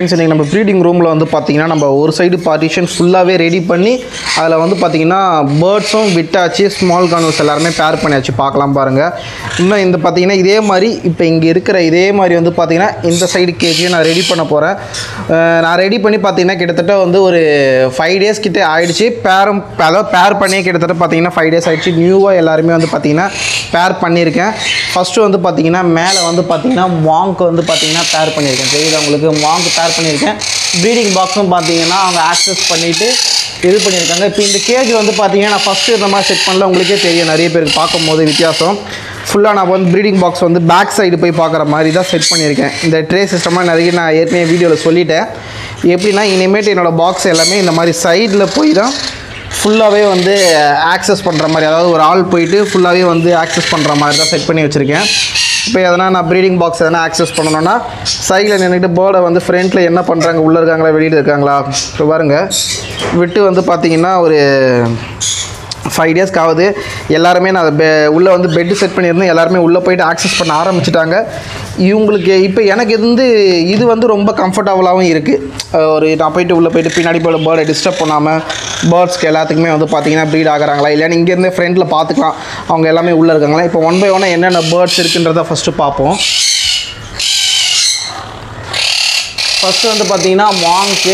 இன்றைக்கி நம்ம ப்ரீடிங் ரூமில் வந்து பார்த்திங்கன்னா நம்ம ஒரு சைடு பார்ட்டிஷன் ஃபுல்லாகவே ரெடி பண்ணி அதில் வந்து பார்த்திங்கன்னா பேர்ட்ஸும் விட்டாச்சு, ஸ்மால் கார்னர்ஸ் எல்லாருமே பேர் பண்ணியாச்சு. பார்க்கலாம் பாருங்கள். இன்னும் இந்த பார்த்திங்கன்னா இதே மாதிரி இப்போ இங்கே இருக்கிற இதே மாதிரி வந்து பார்த்திங்கன்னா இந்த சைடு கேஜியை நான் ரெடி பண்ண போகிறேன். நான் ரெடி பண்ணி பார்த்திங்கன்னா கிட்டத்தட்ட வந்து ஒரு 5 days கிட்டே ஆகிடுச்சு. அதாவது பேர் பண்ணியே கிட்டத்தட்ட பார்த்திங்கன்னா 5 days ஆகிடுச்சு. நியூவாக எல்லாருமே வந்து பார்த்திங்கன்னா பேர் பண்ணியிருக்கேன். ஃபஸ்ட்டு வந்து பார்த்திங்கன்னா மேலே வந்து பார்த்திங்கன்னா மாங்க் வந்து பார்த்திங்கன்னா பேர் பண்ணியிருக்கேன். தெரியுது உங்களுக்கு, மாங்க் பேர் பண்ணியிருக்கேன். ப்ரீடிங் பாக்ஸும் பார்த்தீங்கன்னா அவங்க ஆக்சஸ் பண்ணிவிட்டு இது பண்ணியிருக்காங்க. இப்போ இந்த கேஜ் வந்து பார்த்தீங்கன்னா நான் ஃபஸ்ட்டு இந்த மாதிரி செட் பண்ணல, உங்களுக்கே தெரியும் நிறைய பேருக்கு பார்க்கும்போது வித்தியாசம். ஃபுல்லாக நான் வந்து ப்ரீடிங் பாக்ஸ் வந்து பேக் சைடு போய் பார்க்குற மாதிரி தான் செட் பண்ணியிருக்கேன். இந்த ட்ரே சிஸ்டமாக நிறைய நான் ஏற்கனவே வீடியோவில் சொல்லிட்டேன். எப்படின்னா இனிமேட்டு என்னோடய பாக்ஸ் எல்லாமே இந்த மாதிரி சைடில் போய் தான் ஃபுல்லாகவே வந்து ஆக்சஸ் பண்ணுற மாதிரி, அதாவது ஒரு ஆள் போயிட்டு ஃபுல்லாகவே வந்து ஆக்சஸ் பண்ணுற மாதிரி தான் செட் பண்ணி வச்சுருக்கேன். இப்போ எதனா நான் ப்ரீடிங் பாக்ஸ் எதனா ஆக்சஸ் பண்ணணுன்னா சைடில் நின்றுட்டு பேர்டை வந்து ஃப்ரண்ட்டில் என்ன பண்ணுறாங்க, உள்ளே இருக்காங்களா வெளியில் இருக்காங்களா இப்போ பாருங்கள். விட்டு வந்து பார்த்திங்கன்னா ஒரு 5 days ஆகுது. எல்லாருமே நான் உள்ளே வந்து பெட்டு செட் பண்ணியிருந்தேன். எல்லாருமே உள்ளே போயிட்டு ஆக்சஸ் பண்ண ஆரம்பிச்சிட்டாங்க. இவங்களுக்கு இப்போ எனக்கு இது வந்து ரொம்ப கம்ஃபர்டபுளாகவும் இருக்குது. ஒரு நான் போயிட்டு உள்ளே போயிட்டு பின்னாடி போய் பேர்டை டிஸ்டர்ப் பண்ணாமல் பேர்ட்ஸ்க்கு எல்லாத்துக்குமே வந்து பார்த்திங்கன்னா ப்ரீட் ஆகிறாங்களா இல்லையான்னு இங்கேருந்தே ஃப்ரெண்டில் பார்த்துக்கலாம் அவங்க எல்லாமே உள்ளே இருக்காங்களா. இப்போ 1 by 1 என்னென்ன பேர்ட்ஸ் இருக்குன்றதை ஃபஸ்ட்டு பார்ப்போம். ஃபஸ்ட்டு வந்து பார்த்திங்கன்னா மாங்க்கு,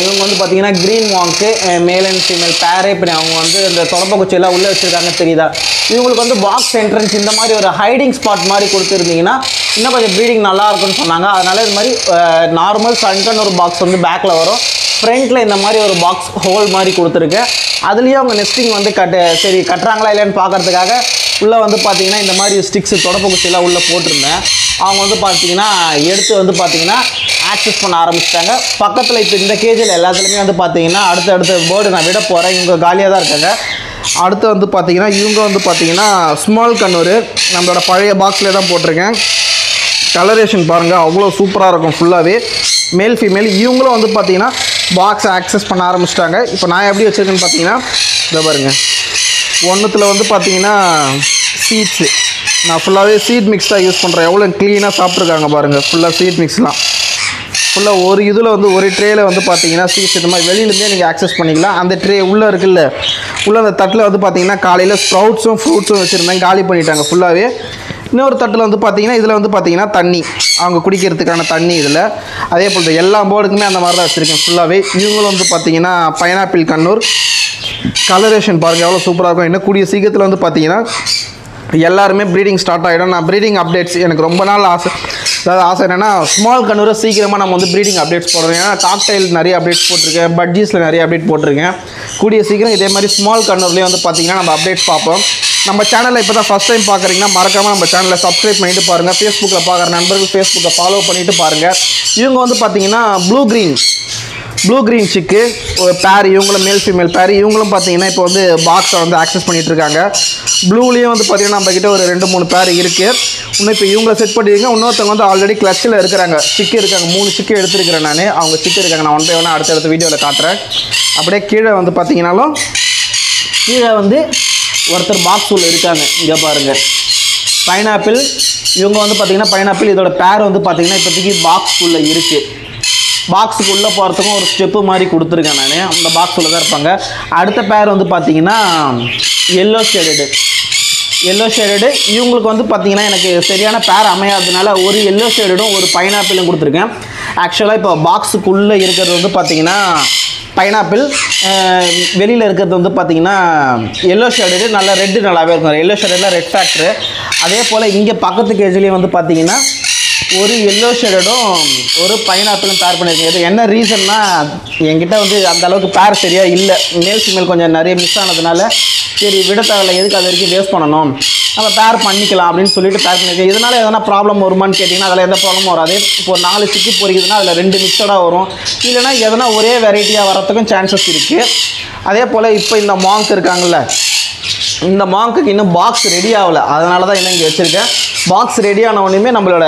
இவங்க வந்து பார்த்திங்கன்னா க்ரீன் மாங்க்கு, மேல் அண்ட் ஃபீமேல் பேரே பண்ணி அவங்க வந்து இந்த தொடப்பக்குச்சியெல்லாம் உள்ளே வச்சுருக்காங்க தெரியுதா. இவங்களுக்கு வந்து பாக்ஸ் என்ட்ரன்ஸ் இந்த மாதிரி ஒரு ஹைடிங் ஸ்பாட் மாதிரி கொடுத்துருந்தீங்கன்னா இன்னும் கொஞ்சம் ப்ரீடிங் நல்லாயிருக்குன்னு சொன்னாங்க. அதனால் இது மாதிரி நார்மல் ஃப்ரண்ட்னு ஒரு பாக்ஸ் வந்து பேக்கில் வரும், ஃப்ரண்ட்டில் இந்த மாதிரி ஒரு பாக்ஸ் ஹோல் மாதிரி கொடுத்துருக்கேன். அதுலேயே அவங்க நெஸ்டிங் வந்து சரி கட்டுறாங்களா இல்லைன்னு பார்க்குறதுக்காக உள்ளே வந்து பார்த்திங்கன்னா இந்த மாதிரி ஸ்டிக்ஸு தொடப்பக்குச்சியெல்லாம் உள்ளே போட்டிருந்தேன். அவங்க வந்து பார்த்திங்கன்னா எடுத்து வந்து பார்த்திங்கன்னா ஆக்சஸ் பண்ண ஆரம்பிச்சிட்டாங்க. பக்கத்தில் இப்போ இந்த கேஜில் எல்லாத்துலேயுமே வந்து பார்த்திங்கன்னா அடுத்த பேர்டு நான் விட போகிறேன். இவங்க காலியாக தான் இருக்காங்க. அடுத்து வந்து பார்த்திங்கன்னா இவங்க வந்து பார்த்திங்கன்னா ஸ்மால் கண்ணூர் நம்மளோட பழைய பாக்ஸில் தான் போட்டிருக்கேன். கலரேஷன் பாருங்கள், அவ்வளோ சூப்பராக இருக்கும் ஃபுல்லாகவே மேல் ஃபீமேல். இவங்களும் வந்து பார்த்திங்கன்னா பாக்ஸை ஆக்சஸ் பண்ண ஆரம்பிச்சிட்டாங்க. இப்போ நான் எப்படி வச்சுருக்கேன்னு பார்த்தீங்கன்னா இதை பாருங்கள். ஒன்றுத்தில் வந்து பார்த்திங்கன்னா சீட்ஸு நான் ஃபுல்லாகவே சீட் மிக்ஸ் தான் யூஸ் பண்ணுறேன். எவ்வளோ க்ளீனாக சாப்பிட்ருக்காங்க பாருங்கள். ஃபுல்லாக சீட் மிக்ஸ்லாம் ஃபுல்லாக ஒரு இதில் வந்து ஒரு ட்ரேயில் வந்து பார்த்திங்கன்னா சீட்ஸ் இந்த மாதிரி வெளியிலேருந்தே நீங்கள் ஆக்சஸ் பண்ணிக்கலாம். அந்த ட்ரே உள்ளே இருக்குல்ல, உள்ளே அந்த தட்டில் வந்து பார்த்திங்கன்னா காலையில் ஸ்ப்ரவுட்ஸும் ஃப்ரூட்ஸும் வச்சுருந்தேன், காலி பண்ணிட்டாங்க ஃபுல்லாகவே. இன்னொரு தட்டில் வந்து பார்த்திங்கன்னா இதில் வந்து பார்த்திங்கன்னா தண்ணி, அவங்க குடிக்கிறதுக்கான தண்ணி இதில். அதே போல் எல்லா போர்டுக்குமே அந்த மாதிரி தான் வச்சுருக்கேன் ஃபுல்லாகவே. இவங்களும் வந்து பார்த்திங்கன்னா பைனாப்பிள் கண்ணூர். கலரேஷன் பாருங்கள் எவ்வளோ சூப்பராக இருக்கும். இன்னும் கூடிய சீக்கிரத்தில் வந்து பார்த்திங்கன்னா எல்லாருமே ப்ரீடிங் ஸ்டார்ட் ஆகிடும். நான் ப்ரீடிங் அப்டேட்ஸ் எனக்கு ரொம்ப நாள் ஆசை. அதாவது ஆசை என்னென்னா ஸ்மால் கண்ணூரை சீக்கிரமாக நம்ம வந்து ப்ரீடிங் அப்டேட்ஸ் போடுறோம். ஏன்னா காக்டைல் நிறைய அப்டேட்ஸ் போட்டிருக்கேன், பட்ஜீஸில் நிறைய அப்டேட் போட்டிருக்கேன். கூடிய சீக்கிரம் இதே மாதிரி ஸ்மால் கண்ணூர்லேயே வந்து பார்த்திங்கன்னா நம்ம அப்டேட்ஸ் பார்ப்போம். நம்ம சேனலில் இப்போ தான் ஃபஸ்ட் டைம் பார்க்குறீங்கன்னா மறக்காமல் நம்ம சேனலை சப்ஸ்கிரைப் பண்ணிட்டு பாருங்கள். ஃபேஸ்புக்கில் பார்க்குற நண்பர்கள் ஃபேஸ்புக்கை ஃபாலோ பண்ணிவிட்டு பாருங்கள். இவங்க வந்து பார்த்திங்கன்னா ப்ளூ க்ரீன் சிக்கு ஒரு பேர், இவங்களும் மேல் ஃபீமேல் பேர். இவங்களும் பார்த்தீங்கன்னா இப்போ வந்து பாக்ஸை வந்து ஆக்சஸ் பண்ணிகிட்டு இருக்காங்க. ப்ளூலேயும் வந்து பார்த்திங்கன்னா நம்மக்கிட்ட ஒரு 2-3 பேர் இருக்குது. இன்னும் இப்போ இவங்கள செட் பண்ணியிருக்கேன். இன்னொருத்தவங்க வந்து ஆல்ரெடி கிளச்சில் இருக்கிறாங்க, சிக்கு இருக்காங்க. 3 சிக்கு எடுத்துருக்கிறேன் நான். அவங்க சிக்கு இருக்காங்க, நான் 1 by 1 அடுத்தடுத்த வீடியோவில் காட்டுறேன். அப்படியே கீழே வந்து பார்த்திங்கனாலும் கீழே வந்து ஒருத்தர் பாக்ஸ் உள்ள இருக்காங்க. இங்கே பாருங்கள் பைனாப்பிள். இவங்க வந்து பார்த்திங்கன்னா பைனாப்பிள். இதோட பேர் வந்து பார்த்திங்கன்னா இப்போதைக்கு பாக்ஸ்க்குள்ளே இருக்குது. பாக்ஸுக்குள்ளே போகிறதுக்கும் ஒரு ஸ்டெப்பு மாதிரி கொடுத்துருக்கேன் நான். அந்த பாக்ஸுள்ளே தான் இருப்பாங்க. அடுத்த பேர் வந்து பார்த்திங்கன்னா எல்லோ ஷேடடு. இவங்களுக்கு வந்து பார்த்திங்கன்னா எனக்கு சரியான பேர் அமையாததுனால ஒரு எல்லோ ஷேடடும் ஒரு பைனாப்பிளும் கொடுத்துருக்கேன். ஆக்சுவலாக இப்போ பாக்ஸுக்குள்ளே இருக்கிறது வந்து பார்த்திங்கன்னா பைனாப்பிள், வெளியில் இருக்கிறது வந்து பார்த்திங்கன்னா எல்லோ ஷேடடு. நல்லா ரெட்டு நல்லாவே இருக்கும். எல்லோ ஷேடடில் ரெட் ஃபேக்ட்ரு. அதே போல் இங்கே பக்கத்து கேஜ்லேயும் வந்து பார்த்திங்கன்னா ஒரு எல்லோ ஷேடடும் ஒரு பைனாப்பிளும் பேர் பண்ணியிருக்கேன். இது என்ன ரீசன்னா என்கிட்ட வந்து அந்த அளவுக்கு பேர் சரியாக இல்லை. மேல் ஃபீமேல் கொஞ்சம் நிறைய மிஸ் ஆனதுனால சரி விட தேவையில்லை, எதுக்கு அது வரைக்கும் வேஸ்ட் பண்ணணும், நம்ம பேர் பண்ணிக்கலாம் அப்படின்னு சொல்லிட்டு பேர் பண்ணியிருக்கேன். இதனால் எதனா ப்ராப்ளம் வருமானு கேட்டிங்கன்னா அதில் எந்த ப்ராப்ளமும் வராது. இப்போ 4 சிக்கு பொறிக்குதுன்னா அதில் 2 மிக்சடாக வரும். இல்லைனா எதனா ஒரே வெரைட்டியாக வரத்துக்கும் சான்சஸ் இருக்குது. அதே போல் இப்போ இந்த மாங்க் இருக்காங்கள்ல, இந்த மாங்க்குக்கு இன்னும் பாக்ஸ் ரெடி ஆகலை. அதனால தான் இன்னும் இங்கே வச்சுருக்கேன். பாக்ஸ் ரெடி ஆன உடனே நம்மளோட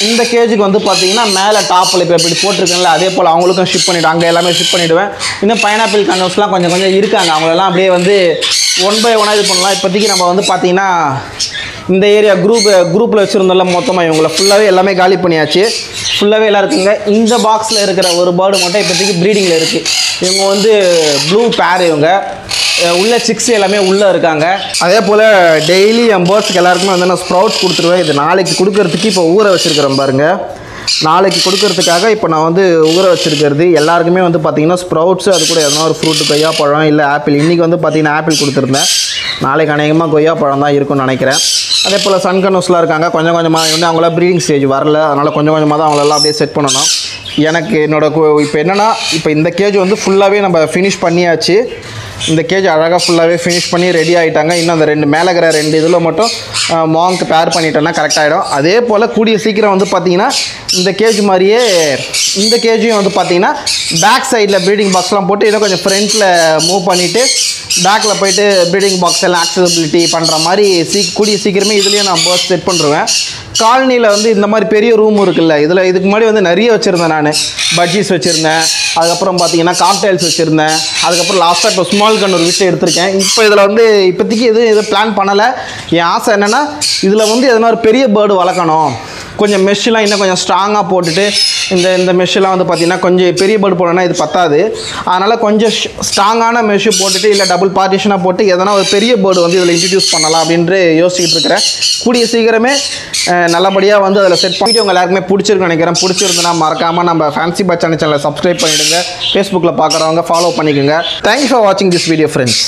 இந்த கேஜுக்கு வந்து பார்த்திங்கன்னா மேலே டாப்பில் இப்போ இப்படி போட்டிருக்கேன்ல, அதே போல் அவங்களுக்கும் ஷிப் பண்ணிவிடுவேன். அங்கே எல்லாமே ஷிப் பண்ணிவிடுவேன். இன்னும் பைனாப்பிள் கண்ணர்ஸ்லாம் கொஞ்சம் இருக்காங்க. அவங்களெல்லாம் அப்படியே வந்து 1 by 1 இது பண்ணலாம். இப்போதைக்கு நம்ம வந்து பார்த்திங்கன்னா இந்த ஏரியா குரூப்பில் வச்சுருந்தோம்ல மொத்தமாக இவங்களை ஃபுல்லாகவே எல்லாமே காலி பண்ணியாச்சு. ஃபுல்லாகவே எல்லாம் இருக்குங்க. இந்த பாக்ஸில் இருக்கிற ஒரு பேர்டு மட்டும் இப்போதைக்கு ப்ரீடிங்கில் இருக்குது. இவங்க வந்து ப்ளூ பேர். இவங்க உள்ள சிக்ஸ் எல்லாமே உள்ளே இருக்காங்க. அதே போல் டெய்லி என் பேர்ட்ஸுக்கு எல்லாருக்குமே வந்து நான் ஸ்ப்ரவுட்ஸ் கொடுத்துருவேன். இது நாளைக்கு கொடுக்கறதுக்கு இப்போ ஊற வச்சுருக்கிறேன் பாருங்கள். நாளைக்கு கொடுக்கறதுக்காக இப்போ நான் வந்து ஊற வச்சுருக்கிறது எல்லாருக்குமே வந்து பார்த்திங்கன்னா ஸ்ப்ரவுட்ஸு, அது கூட எதனா ஒரு ஃப்ரூட்டு, கொய்யாப்பழம் இல்லை ஆப்பிள். இன்றைக்கி வந்து பார்த்திங்கன்னா ஆப்பிள் கொடுத்துருந்தேன். நாளைக்கு அநேகமாக கொய்யாப்பழம் தான் இருக்கும்னு நினைக்கிறேன். அதே போல் சன்கனோஸ்லாம் இருக்காங்க. கொஞ்சம் கொஞ்சமாக வந்து அவங்களாம் ப்ரீடிங் ஸ்டேஜ் வரல, அதனால் கொஞ்சம் கொஞ்சமாக தான் அவங்களெல்லாம் அப்படியே செட் பண்ணணும். எனக்கு இப்போ என்னென்னா, இப்போ இந்த கேஜ் வந்து ஃபுல்லாகவே நம்ம ஃபினிஷ் பண்ணியாச்சு. இந்த கேஜ் அழகாக ஃபுல்லாகவே ஃபினிஷ் பண்ணி ரெடி ஆகிட்டாங்க. இன்னும் அந்த மேலே இருக்கிற 2 இதில் மட்டும் மாங்க் பேர் பண்ணிட்டோன்னா கரெக்டாகிடும். அதே போல் கூடிய சீக்கிரம் வந்து பார்த்திங்கன்னா இந்த கேஜ் மாதிரியே இந்த கேஜையும் வந்து பார்த்திங்கன்னா பேக் சைடில் ப்ரீடிங் பாக்ஸ்லாம் போட்டு இன்னும் கொஞ்சம் ஃப்ரண்ட்டில் மூவ் பண்ணிவிட்டு பேக்கில் போய்ட்டு ப்ரீடிங் பாக்ஸ் எல்லாம் ஆக்சசபிலிட்டி பண்ணுற மாதிரி கூடிய சீக்கிரமே இதுலேயும் நான் பேர்ட்ஸ் செட் பண்ணுறேன். காலனியில் வந்து இந்த மாதிரி பெரிய ரூம் இருக்குல்ல, இதில் இதுக்கு முன்னாடி வந்து நிறைய வச்சுருந்தேன். நான் பஜ்ஜீஸ் வச்சுருந்தேன், அதுக்கப்புறம் பார்த்தீங்கன்னா காக்டைல்ஸ் வச்சுருந்தேன், அதுக்கப்புறம் லாஸ்ட்டாக இப்போ ஸ்மால் கன் ஒரு விட்டு எடுத்திருக்கேன். இப்போ இதில் வந்து இப்போதைக்கு எதுவும் பிளான் பண்ணலை. என் ஆசை என்னென்னா இதில் வந்து எதனா ஒரு பெரிய பேர்டு வளர்க்கணும். கொஞ்சம் மெஷ்ஷெலாம் இன்னும் கொஞ்சம் ஸ்ட்ராங்காக போட்டுட்டு இந்த மெஷ்ஷெலாம் வந்து பார்த்திங்கன்னா கொஞ்சம் பெரிய பேர்டு போடணும்னா இது பத்தாது. அதனால் கொஞ்சம் ஸ்ட்ராங்கான மெஷ்ஷு போட்டுட்டு இல்லை டபுள் பார்ட்டிஷனாக போட்டு எதனா ஒரு பெரிய பேர்டு வந்து இதில் இன்ட்ரடியூஸ் பண்ணலாம் அப்படின்ட்டு யோசிச்சுட்டு இருக்கிறேன். கூடிய சீக்கிரமே நல்லபடியாக வந்து அதில் செட் பண்ணிட்டு உங்கள் எல்லாருக்குமே பிடிச்சிருக்குன்னு நினைக்கிறேன். பிடிச்சிருந்துன்னா மறக்காமல் நம்ம ஃபேன்சி பர்ட்ஸ் சேனலை சப்ஸ்கிரைப் பண்ணிவிடுங்க. ஃபேஸ்புக்கில் பார்க்குறவங்க ஃபாலோ பண்ணிக்கோங்க. தேங்க்யூ ஃபார் வாட்சிங் திஸ் வீடியோ ஃப்ரெண்ட்ஸ்.